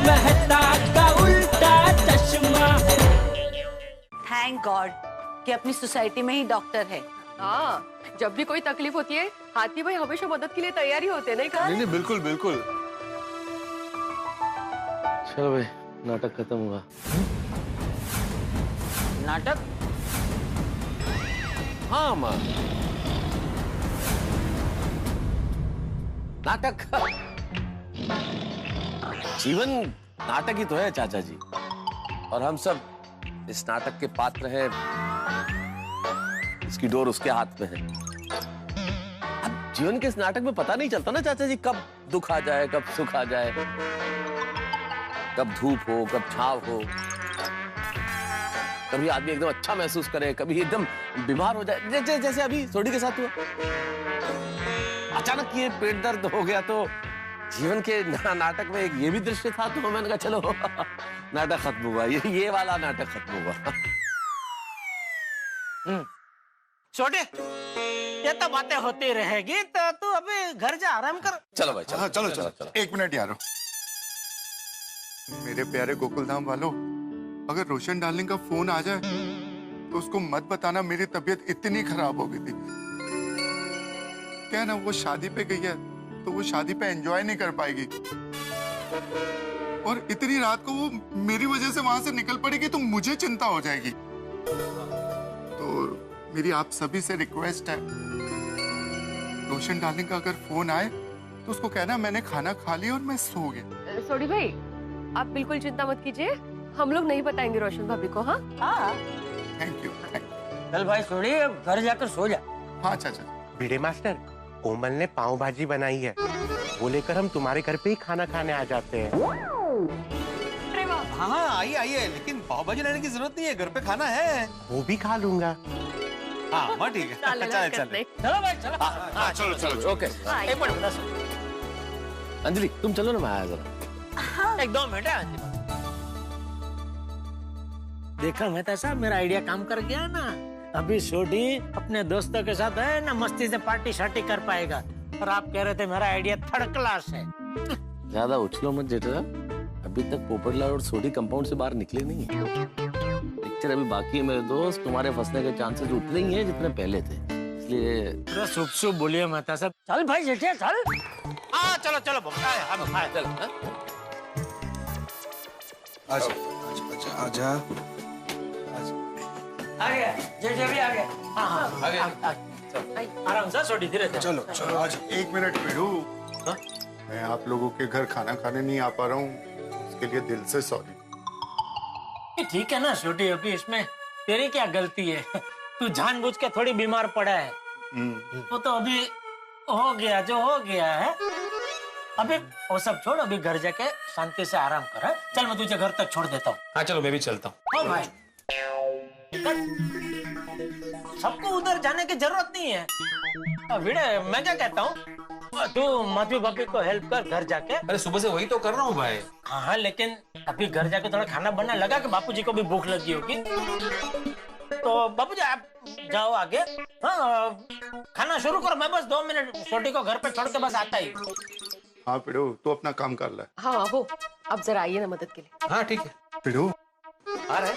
मेहता का उल्टा चश्मा। थैंक गॉड कि अपनी सोसाइटी में ही डॉक्टर है। हाँ, जब भी कोई तकलीफ होती है हाथी भाई हमेशा मदद के लिए तैयार ही होते हैं, नहीं कहा? नहीं बिल्कुल बिल्कुल। चलो भाई, नाटक खत्म हुआ। नाटक? हाँ माँ, नाटक। जीवन नाटक ही तो है चाचा जी, और हम सब इस नाटक के पात्र हैं। इसकी डोर उसके हाथ में है। अब जीवन के इस नाटक में पता नहीं चलता ना चाचा जी, कब दुख आ जाए, कब सुख आ जाए, कब धूप हो, कब छाव हो। कभी आदमी एकदम अच्छा महसूस करे, कभी एकदम बीमार हो जाए, जैसे अभी सोडी के साथ हुआ। अचानक ये पेट दर्द हो गया, तो जीवन के नाटक में एक ये भी दृश्य था, तो मैंने कहा चलो नाटक खत्म हुआ, ये वाला नाटक खत्म हुआ। छोटे, ये तो बातें होती रहेगी, तो तू अभी घर जा, आराम कर। चलो भाई चलो। हाँ, चलो। एक मिनट यारो। मेरे प्यारे गोकुलधाम वालों, अगर रोशन डार्लिंग का फोन आ जाए तो उसको मत बताना मेरी तबीयत इतनी खराब हो गई थी। क्या ना, वो शादी पे गई है तो वो शादी पे एंजॉय नहीं कर पाएगी, और इतनी रात को वो मेरी वजह से वहां से निकल पड़ेगी तो मुझे चिंता हो जाएगी। तो मेरी आप सभी से रिक्वेस्ट है, रोशन डार्लिंग का अगर फोन आए तो उसको कहना मैंने खाना खा लिया और मैं सो गया। सोडी भाई, आप बिल्कुल चिंता मत कीजिए, हम लोग नहीं बताएंगे रोशन भाभी को। हाँ थैंक यू। चल भाई सोडी, अब घर जाकर सो जा। हाँ चाचा। भिड़े मास्टर, कोमल ने पाव भाजी बनाई है, वो लेकर हम तुम्हारे घर पे ही खाना खाने आ जाते हैं। हाँ आइए, लेकिन पाव भाजी लाने की जरूरत नहीं है, घर पे खाना है। वो भी खा लूंगा। हाँ ठीक है, चल। चलो भाई, चलो। चलो ओके। एक मिनट, अंजलि तुम चलो ना, मैं आया जरा। एक 2 मिनट है। देखा मेहता साहब, मेरा आइडिया काम कर गया ना। अभी सोडी अपने दोस्तों के साथ है ना, मस्ती से पार्टी शार्टी कर पाएगा। और आप कह रहे थे मेरा आइडिया 3rd क्लास है। ज्यादा उछलो मत जेठा, अभी तक पोपटलाल और सोडी कंपाउंड से बाहर निकले नहीं है। पिक्चर अभी बाकी है मेरे दोस्त, तुम्हारे फंसने के चांसेस उतने ही हैं जितने पहले थे, इसलिए शुभ शुभ बोलिए मेहता साहब। चल भाई जेठे, चल। हाँ चलो चलो, चल। आजा। आ गया जेठे भी आ गया। हाँ आ गया। आराम से सोडी, धीरे धीरे। चलो आज। एक मिनट पेड़ू, मैं आप लोगों के घर खाना खाने नहीं आ पा रहा हूँ, इसके लिए दिल से सॉरी। ठीक है ना छोटी, अभी इसमें तेरी क्या गलती है? तू जानबूझ के थोड़ी बीमार पड़ा है। वो तो अभी हो गया जो हो गया है। अभी वो सब छोड़, अभी घर जाके शांति से आराम कर। चल मैं तुझे घर तक छोड़ देता हूँ। हाँ चलो, मैं भी चलता हूँ। ओ भाई, सबको उधर जाने की जरूरत नहीं है। भिड़े, मैं क्या कहता हूँ, तू माधवी भाभी को हेल्प कर घर जाके। अरे सुबह से वही तो कर रहा हूँ भाई। हाँ, लेकिन अभी घर जाके थोड़ा खाना बनना लगा कि बापूजी को भी भूख लगी होगी। तो बापूजी आप जाओ आगे। हाँ, खाना शुरू करो, मैं बस 2 मिनट छोटी को घर पे छोड़ के बस आता ही। हाँ पेड़ू, तू अपना काम कर ले। हाँ हो, अब जरा आइए ना मदद के लिए। हाँ ठीक है। पेड़ू, आ रहे।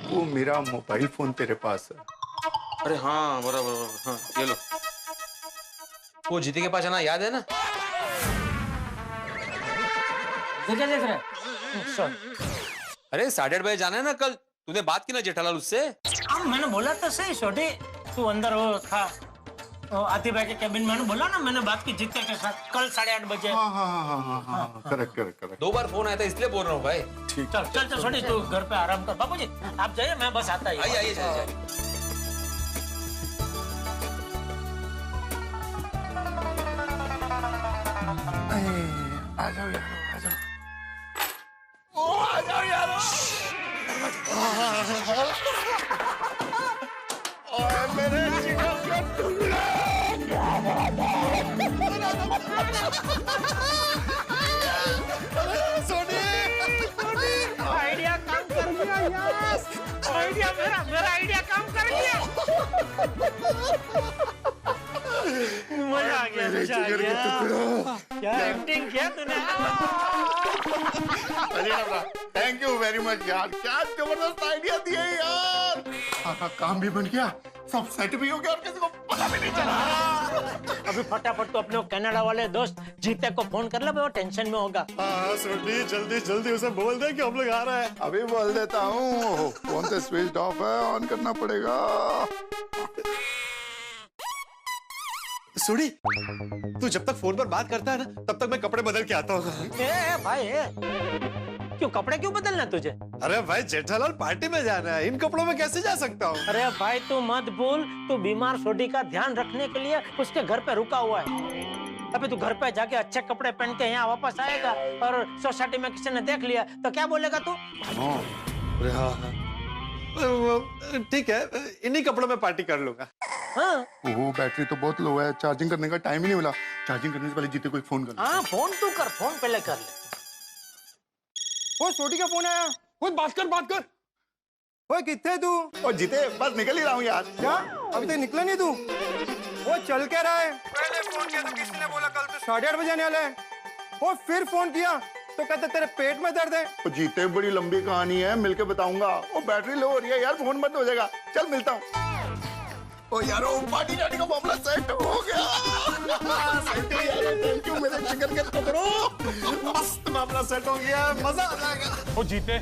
वो मेरा मोबाइल फोन तेरे पास है। अरे हाँ बराबर, हाँ ये लो। वो जीते के पास आना याद है ना? देख रहे? अरे 8:30 बजे जाना है ना कल। तूने बात की ना जेठालाल उससे? मैंने बोला तो सही छोटी, तू अंदर वो था आती भाई के कैबिन में। बोला ना मैंने बात की जीते के साथ, कल 8:30 बजे। हाँ, करेक्ट। 2 बार फोन आया था, इसलिए बोल रहा हूँ भाई। ठीक। चल छोटी, तू घर पे आराम कर। बापूजी आप जाइए, मैं बस आता ही। आइए। आ जाओ यार, आ जाओ। आइडिया काम कर गया यार। आइडिया मेरा आइडिया काम कर गया। मजा आ गया मेरे मजा आ जिगर के गया टुकड़ों। क्या एक्टिंग किया तूने थैंक यू वेरी मच यार, क्या जबरदस्त आइडिया दिए यार। हाँ, काम भी बन गया, सब सेट भी हो गया और किसी को पता भी नहीं चला। अभी फटाफट तो अपने कनाडा वाले दोस्त जीते को फोन कर ले, वो टेंशन में होगा। हाँ सोनी, जल्दी जल्दी उसे बोल दे कि हम लोग आ रहे हैं। अभी बोल देता हूँ, फोन से स्विच ऑफ है, ऑन करना पड़ेगा। सुनी, तू जब तक फोन पर बात करता है ना, तब तक मैं कपड़े बदल के आता हूँ। भाई क्यों कपड़े क्यों बदलना तुझे? अरे भाई जेठालाल पार्टी में जाना है, इन कपड़ों में कैसे जा सकता हूँ? अरे भाई तू मत भूल, तू बीमार छोटी का ध्यान रखने के लिए उसके घर पे रुका हुआ है। अबे तू घर पे जाके अच्छे कपड़े पहन के यहाँ वापस आएगा और सोसाइटी में किसी ने देख लिया तो क्या बोलेगा तू? अरे हाँ, ठीक है, इन्हीं कपड़ों में पार्टी कर लूंगा। हाँ ओह, बैटरी तो बहुत लो है, चार्जिंग करने का टाइम ही नहीं मिला। चार्जिंग करने से पहले जीते को एक फोन कर। हाँ फोन तू कर, फोन पहले कर ले। वो छोटी का फोन आया, वो बात कर। वो कितने तू? और जीते बस निकल ही रहा हूँ यार। क्या अभी तक निकला नहीं तू? वो चल के रहा है। पहले फोन किया तो किसने बोला कल तो 8:30 बजे आने वाला है। वो फिर फोन किया तो कहते तेरे पेट में दर्द है। तो जीते बड़ी लंबी कहानी है, मिलके बताऊंगा। वो बैटरी लो हो रही है यार, फोन बंद हो जाएगा। चल मिलता हूँ। ओ यार, वो पार्टी जाने का मामला सेट हो गया। सेट हो यार, थैंक यू मेरे जिगर के टुकड़ों। मस्त मामला सेट हो गया, मजा आ जाएगा। वो जीते,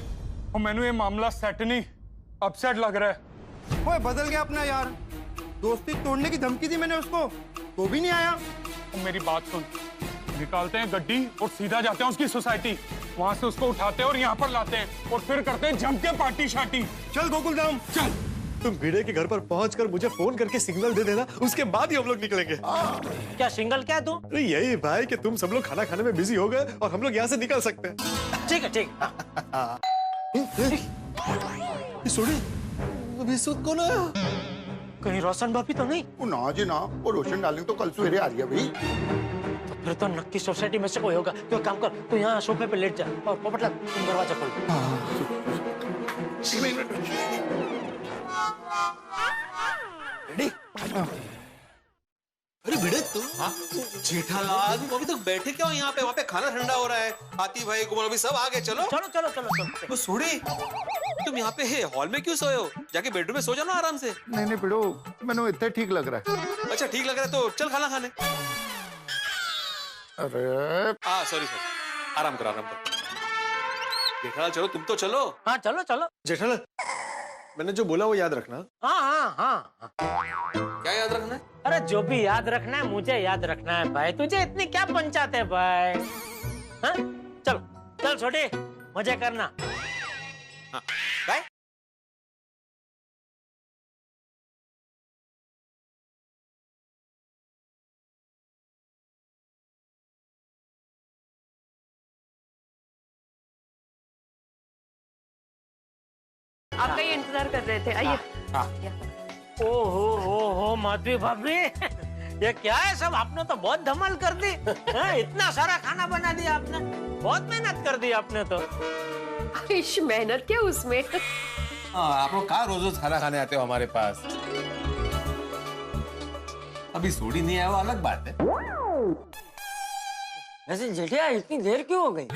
वो मैंने ये मामला सेट नहीं अपसेट लग रहा है। वो बदल गया अपना यार, दोस्ती तोड़ने की धमकी दी मैंने उसको, तो भी नहीं आया। मेरी बात सुन, निकालते हैं गड्डी और सीधा जाते हैं उसकी सोसाइटी, वहां से उसको उठाते हैं और यहाँ पर लाते हैं और फिर करते हैं जम के पार्टी शार्टी। चल गोकुल धाम चल। तुम भिड़े के घर पर पहुंचकर मुझे फोन करके सिग्नल दे देना, उसके बाद ही हम लोग निकलेंगे। क्या सिंगल क्या तू? यही भाई कि तुम सब लोग खाना खाने में बिजी हो गए और हम लोग यहाँ से निकल सकते हैं। ठीक है ठीक। सोनी, अभी सुध कौन आया? कहीं रोशन भाभी तो नहीं? वो ना जी ना, वो रोशन डार्लिंग तो कल सवेरे आ रही है भाई। तो फिर तो नक्की सोसाइटी में से कोई होगा। तो एक काम कर, तू यहाँ सोफे पे लेट जा और पोपटलाल तुम दरवाजा खोल। अरे भिड़े तुम? जेठालाल तुम अभी तक बैठे क्या हो यहाँ पे? वहाँ पे खाना ठंडा हो रहा है। हाथी भाई कुमार अभी सब आ गए, चलो चलो चलो चलो चलो। वो सोड़ी, तुम यहाँ पे हॉल में क्यों सोए हो? जाके बेडरूम में सो जाओ ना आराम से। नहीं बिड़ो, मैंने इतना ठीक लग रहा है। अच्छा ठीक लग रहा है तो चल खाना खाने। अरे सॉरी आराम करो आराम करो। जेठालाल चलो, तुम तो चलो। हाँ चलो चलो। जेठालाल, मैंने जो बोला वो याद रखना। हाँ। क्या याद रखना है? अरे जो भी याद रखना है मुझे याद रखना है भाई। तुझे इतनी क्या पंचायत है भाई? हाँ? चल चल छोटे, मजे करना। बाय। आपका ये इंतजार कर रहे थे, आइए। ओहो माधवी भाभी, ये क्या है सब? आपने तो बहुत धमाल कर दी। इतना सारा खाना बना दिया आपने, बहुत मेहनत कर दी आपने तो। इश, मेहनत क्या उसमें। आप लोग कहाँ रोज रोज खाना खाने आते हो हमारे पास? अभी सोडी नहीं आया वो अलग बात है। वैसे जेठिया इतनी देर क्यों हो गई?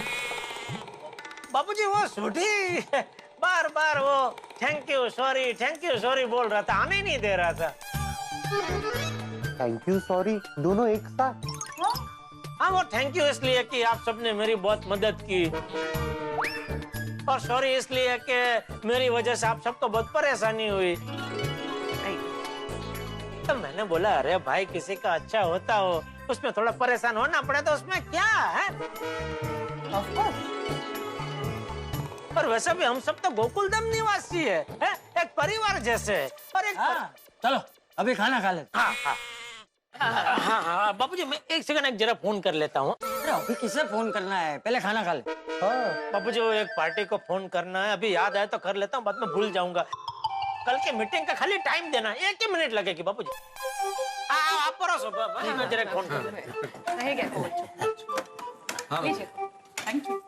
बाबूजी वो सोडी बार बार वो थैंक यू सॉरी बोल रहा था, आने ही नहीं दे रहा था। थैंक यू सॉरी दोनों एक साथ? हाँ वो थैंक यू इसलिए कि आप सबने मेरी बहुत मदद की, और सॉरी इसलिए कि मेरी वजह से आप सबको बहुत परेशानी हुई। तो मैंने बोला अरे भाई किसी का अच्छा होता हो, उसमें थोड़ा परेशान होना पड़े तो उसमें क्या है? पर वैसे भी हम सब तो गोकुलधाम निवासी है? एक परिवार जैसे। और एक चलो अभी खाना खा ले। हाँ बाबूजी मैं एक सेकंड एक जरा फोन कर लेता हूँ। अरे अभी किसे फोन करना है, पहले खाना खा ले। बाबूजी वो एक पार्टी को फोन करना है, अभी याद आया तो कर लेता हूँ, बाद में भूल जाऊंगा। कल के मीटिंग का खाली टाइम देना, 1 ही मिनट लगेगी बाबूजी। आप परोसो, मैं जरा फोन कर लेता हूँ। Thank you.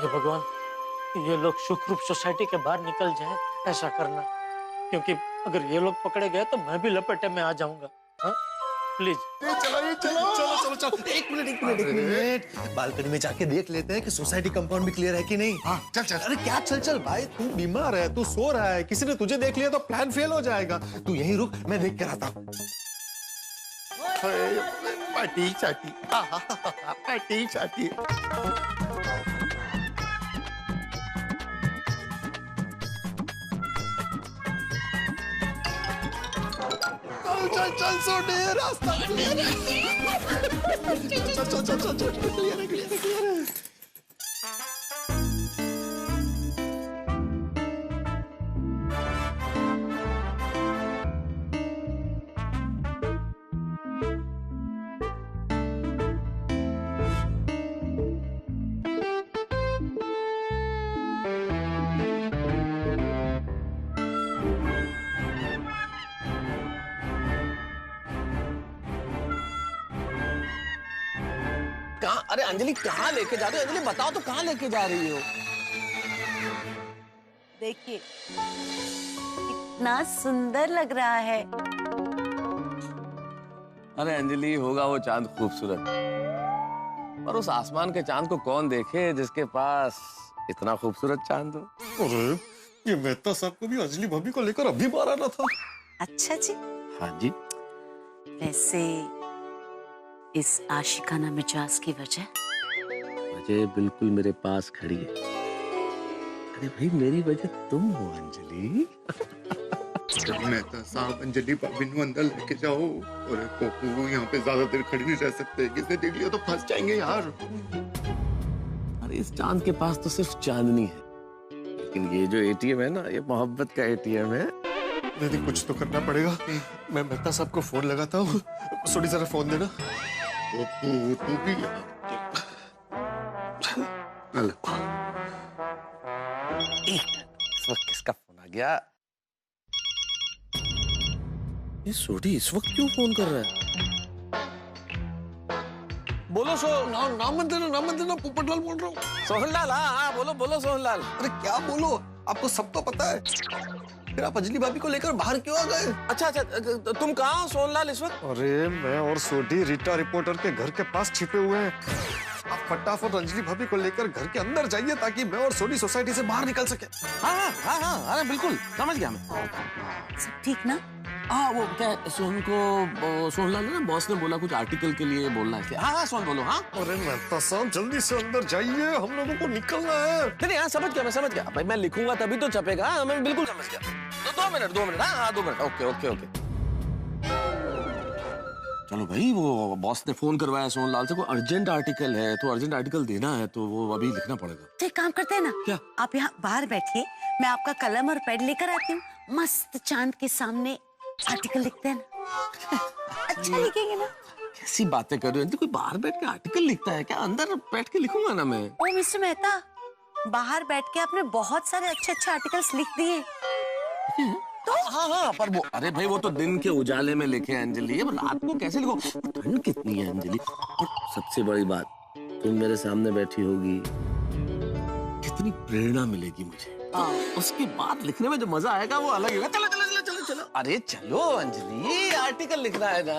हे भगवान, ये लोग सुख रूप सोसाइटी के बाहर निकल जाए, ऐसा करना, क्योंकि अगर ये लोग पकड़े गए तो मैं भी लपेटे में आ जाऊंगा। हाँ? प्लीज चलो चलो चलो, एक मिनट, बालकनी में जाके देख लेते हैं कि सोसाइटी कंपाउंड भी क्लियर है कि नहीं। हाँ चल चल। अरे क्या चल भाई, तू बीमार है, तू सो रहा है, किसी ने तुझे देख लिया तो प्लान फेल हो जाएगा। तू यहीं रुक, मैं देख कर आता हूँ। पार्टी चाटी, पार्टी चाटी। चल सोटे, रास्ता क्लियर है। चल क्लियर है। कहाँ? अरे अंजलि कहाँ लेके जा रही हो? अंजलि बताओ तो कहाँ लेके जा रही हो? देखिए कितना सुंदर लग रहा है। अरे अंजलि, होगा वो चांद खूबसूरत, पर उस आसमान के चांद को कौन देखे जिसके पास इतना खूबसूरत चांद हो। अरे ये मेहता साहब को भी अंजलि भाभी को लेकर अभी मारा था। अच्छा जी। हाँ जी। वैसे इस आशिकाना मिजाज की वजह बिल्कुल मेरे पास खड़ी है। अरे भाई, मेरी वजह तुम हो अंजलि। मेहता साहब, अंजलि भाभी को अंदर लेके जाओ। और पोपू यहाँ पे ज्यादा देर खड़ी नहीं रह सकते, किसने देख लिया तो फंस जाएंगे यार। अरे इस चांद के पास तो सिर्फ चांदनी है, लेकिन ये जो एटीएम है ना, ये मोहब्बत का एटीएम है। दीदी कुछ तो करना पड़ेगा। मैं मेहता साहब को फोन लगाता हूँ। सोनी जरा फोन देना। तू भी इस वक्त किसका फोन आ गया? ये सोडी इस वक्त क्यों फोन कर रहा है? बोलो नाम मत देना, पोपटलाल बोल रहा हूँ। सोहनलाल। हाँ बोलो सोहनलाल। अरे क्या बोलो, आपको सब तो पता है। फिर आप अंजलि भाभी को लेकर बाहर क्यों आ गए? अच्छा, तुम कहाँ हो सोहनलाल इस वक्त? अरे मैं और सोडी रीटा रिपोर्टर के घर के पास छिपे हुए हैं। आप फटाफट अंजलि भाभी को लेकर घर के अंदर जाइए ताकि मैं और सोडी सोसाइटी से बाहर निकल सके। हाँ, अरे बिल्कुल समझ गया मैं। सब ठीक ना? हाँ, वो क्या सोहनलाल ना, बॉस ने बोला कुछ आर्टिकल के लिए बोलना है। हाँ सोहन बोलो। हाँ अरे मेहता साहब जल्दी से अंदर जाइए, हम लोगों को निकलना है। नहीं, हाँ समझ गया भाई, मैं लिखूंगा तभी तो छपेगा। हाँ, मैं बिल्कुल समझ गया। तो 2 मिनट। हाँ 2 मिनट। ओके। चलो भाई, वो बॉस ने फोन करवाया सोहनलाल से, कोई अर्जेंट आर्टिकल है तो अर्जेंट आर्टिकल देना है, तो वो अभी लिखना पड़ेगा। तो एक काम करते हैं ना, क्या? आप यहाँ बाहर बैठिए, मैं आपका कलम और पेन लेकर आती हूँ। मस्त चांद के सामने आर्टिकल लिखते हैं ना। अच्छा लिखेंगे ना? कैसी बातें कर रहे हो? कोई बाहर बैठ के आर्टिकल लिखता है क्या? अंदर बैठ के लिखूंगा ना मैं। ओ मिस्टर मेहता, बाहर बैठ के आपने बहुत सारे अच्छे आर्टिकल्स लिख दिए। तो हाँ, पर वो, अरे भाई वो तो दिन के उजाले में लिखे हैं अंजलि, अब रात को कैसे लिखो? ठंड कितनी है अंजलि। और सबसे बड़ी बात, तुम मेरे सामने बैठी होगी, कितनी प्रेरणा मिलेगी मुझे। उसके बाद लिखने में जो मजा आएगा वो अलग होगा। चलो। अरे चलो अंजलि, आर्टिकल लिखना है ना।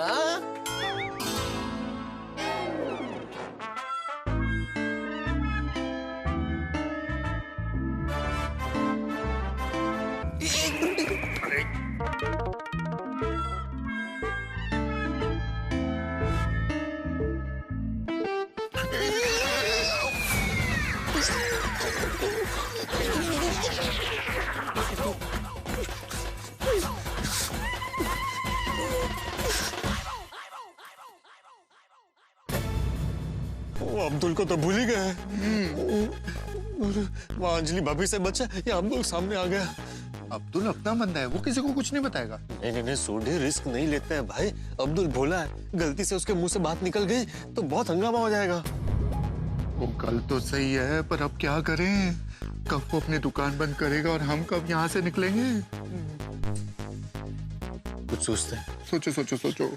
अब्दुल को तो भूल ही गए। वहाँ अंजलि भाभी से बचा या अब्दुल सामने आ गया। अब्दुल अपना बंदा है, वो किसी को कुछ नहीं बताएगा। नहीं, सोडी रिस्क नहीं लेते हैं भाई। अब्दुल भोला है, गलती से उसके मुंह से बात निकल गई तो बहुत हंगामा हो जाएगा। वो कल तो सही है, पर अब क्या करें? कब वो अपनी दुकान बंद करेगा और हम कब यहाँ से निकलेंगे? कुछ सोचते हैं। सोचो।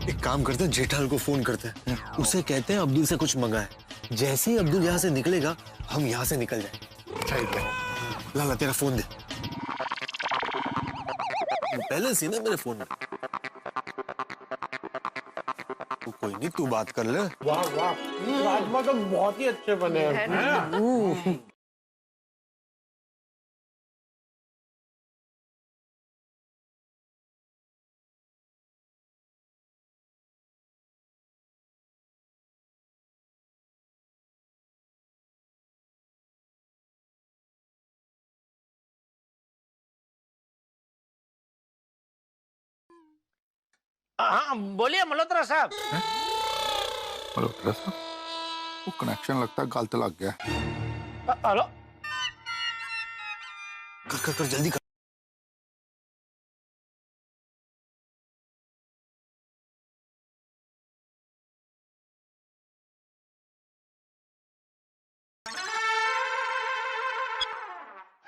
एक काम करते हैं, जेठालाल को फोन करते हैं, उसे कहते हैं अब्दुल से कुछ मंगा है। जैसे ही अब्दुल यहाँ से निकलेगा हम यहाँ से निकल जाएंगे। ठीक है लाला तेरा फोन दे। पहले से ना मेरे फोन में। कोई नहीं तू बात कर ले। वाह वाह, राजमा तो बहुत ही अच्छे बने हैं। हाँ बोलिए मल्होत्रा साहब। मल्होत्रा साहब, वो कनेक्शन लगता है गलत लग गया। हेलो कर जल्दी कर।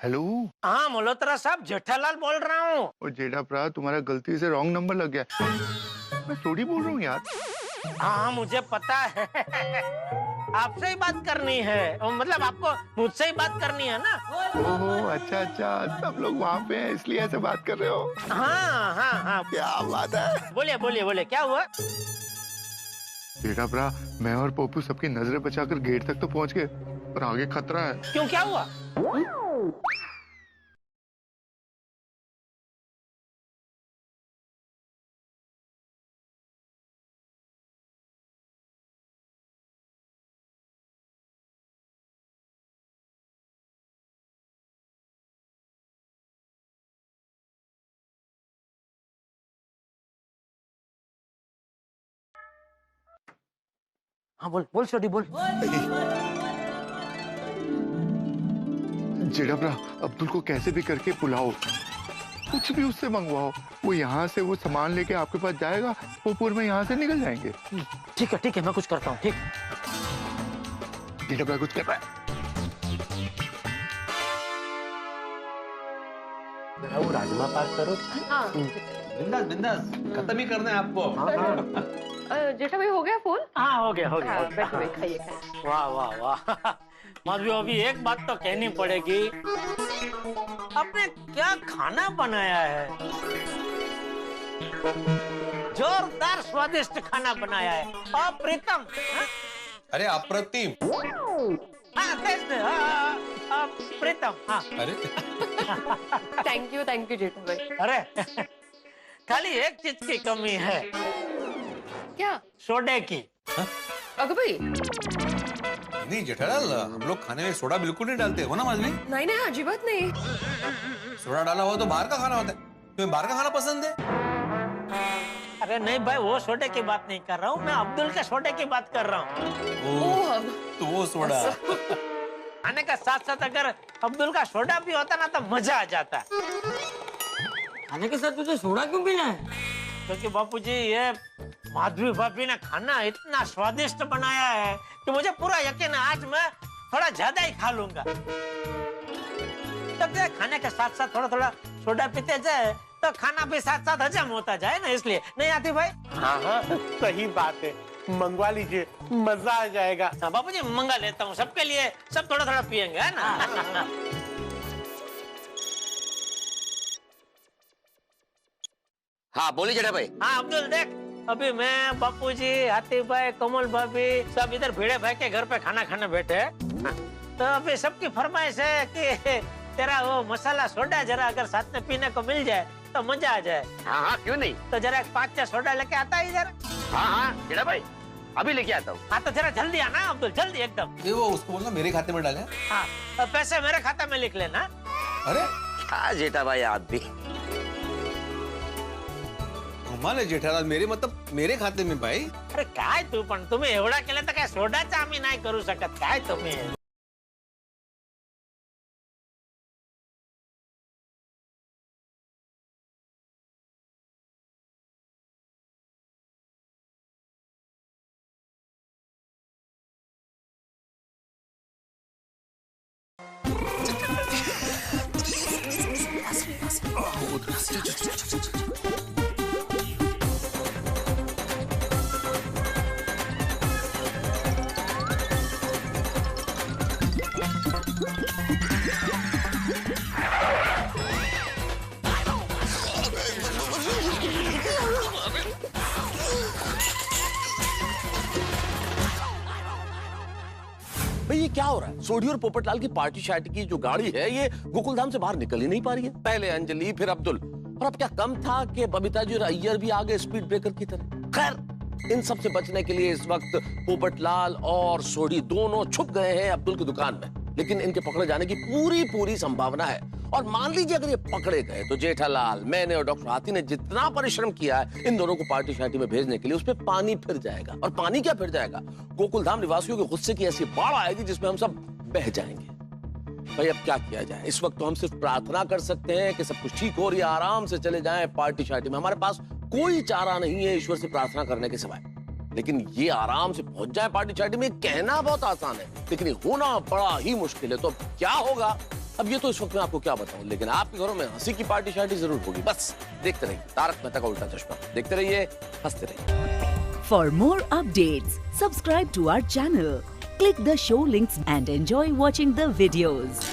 हेलो। हाँ मल्होत्रा साहब, जेठालाल बोल रहा हूँ। और जेठा भरा तुम्हारा गलती से रॉन्ग नंबर लग गया। मैं सॉरी बोल रहा हूँ यार। हाँ मुझे पता है। आपसे ही बात करनी है, मतलब आपको मुझसे ही बात करनी है ना। ओह अच्छा अच्छा, सब लोग वहाँ पे हैं इसलिए ऐसे बात कर रहे हो। हाँ हाँ हाँ, क्या बात है। बोलिए बोलिए बोलिए, क्या हुआ? जेठा भरा, मैं और पप्पू सबकी नजरें बचाकर गेट तक तो पहुँच गए, पर आगे खतरा है। क्यों, क्या हुआ? हाँ बोल बोल छोटी बोल। जेठा भरा, अब्दुल को कैसे भी करके बुलाओ, कुछ भी उससे मंगवाओ। वो यहाँ से वो सामान लेके आपके पास जाएगा, पोपुर में यहाँ से निकल जाएंगे। ठीक है मैं कुछ करता हूँ। ठीक जेठा भरा कुछ कर रहा है। वो राजमा पास करो। हाँ बिंदास बिंदास, खत्म ही करना है आपको। जेठा भाई हो गया फोन? हाँ हो गया हाँ, बैठो भाई, खाइए खाइए। वाह वाह वाह। माधवी, अभी एक बात तो कहनी पड़ेगी, आपने क्या खाना बनाया है। जोरदार स्वादिष्ट खाना बनाया है, अप्रितम। अरे अप्रतिम। हाँ प्रीतम। हाँ अरे थैंक यू जेठा भाई। अरे खाली एक चीज की कमी है। क्या? सोडे की। अगर भाई नहीं जेठालाल, हम लोग खाने में सोडा बिल्कुल नहीं डालते हो ना माधवी? नहीं नहीं, अजीबात नहीं। सोडा डाला हो तो बाहर का खाना होता है। तुम्हें बाहर का खाना पसंद है? अरे नहीं भाई, वो सोडे की बात नहीं कर रहा हूँ मैं, अब्दुल के सोडे की बात कर रहा हूँ। तो वो सोडा खाने का साथ साथ अगर अब्दुल का सोडा भी होता ना तो मजा आ जाता। खाने के साथ तुझे सोडा क्यों पीना है? क्योंकि बापूजी, ये माधवी भाभी ने खाना इतना स्वादिष्ट बनाया है कि मुझे पूरा यकीन है आज मैं थोड़ा ज्यादा ही खा लूंगा। तब खाने के साथ साथ थोड़ा थोड़ा सोडा पीते जाए तो खाना भी साथ साथ हजम होता जाए ना, इसलिए। नहीं आती भाई? हाँ हाँ सही बात है, मंगवा लीजिए, मजा आ जाएगा। हाँ बापूजी, मंगा लेता हूँ सबके लिए, सब थोड़ा थोड़ा पियेंगे, है ना? हाँ बोलिए जेठा भाई। हाँ अब्दुल देख, अभी मैं, बापूजी, हाथी भाई, कमल भाभी सब इधर भिड़े भाई के घर पे खाना खाने बैठे हैं। तो अभी सबकी फरमाइश है कि तेरा वो मसाला सोडा जरा अगर साथ में पीने को मिल जाए तो मजा आ जाए। हाँ हाँ क्यों नहीं। तो जरा 5-6 सोडा लेके आता है इधर। हाँ हाँ जेठा भाई, अभी लेके आता हूँ। हाँ तो जरा जल्दी आना अब्दुल, जल्दी एकदम। ये वो उसको बोलना मेरे खाते में डाले। हाँ तो पैसे मेरे खाते में लिख लेना। अरे हाँ जेठा भाई, आप भी घुमा जेठालाल, मेरे मतलब मेरे खाते में भाई। अरे काय तू पण, तुम्ही एवढा केलं तर काय सोडाचं आम्ही नाही करू शकत काय तुम्ही? भाई ये क्या हो रहा है? सोडी और पोपटलाल की पार्टी शार्टी की जो गाड़ी है ये गोकुलधाम से बाहर निकल ही नहीं पा रही है। पहले अंजलि फिर अब्दुल, और अब क्या कम था कि बबीता जी और अय्यर भी आगे स्पीड ब्रेकर की तरह। खैर इन सब से बचने के लिए इस वक्त पोपटलाल और सोडी दोनों छुप गए हैं अब्दुल की दुकान में, लेकिन इनके पकड़े जाने की पूरी संभावना है। और मान लीजिए अगर ये पकड़े गए तो जेठालाल, मैंने और डॉक्टर हाथी ने जितना परिश्रम किया है इन दोनों को पार्टी शार्टी में भेजने के लिए, उस पे पानी फिर जाएगा। और पानी क्या फिर जाएगा? गोकुलधाम निवासियों के गुस्से की ऐसी बाढ़ आएगी जिसमें हम सब बह जाएंगे। भाई अब क्या किया जाए? इस वक्त तो हम सिर्फ प्रार्थना कर सकते हैं कि सब कुछ ठीक हो और ये आराम से चले जाएं पार्टी शार्टी में। हमारे पास कोई चारा नहीं है ईश्वर से प्रार्थना करने के सिवाय। लेकिन ये आराम से पहुंच जाए पार्टी शार्टी में, कहना बहुत आसान है लेकिन ये होना बड़ा ही मुश्किल है। तो क्या होगा अब ये तो इस वक्त मैं आपको क्या बताऊं, लेकिन आपके घरों में हंसी की पार्टी शार्टी जरूर होगी। बस देखते रहिए तारक मेहता का उल्टा चश्मा, देखते रहिए, हंसते रहिए। For more updates, subscribe to our channel, click the show links and enjoy watching the videos.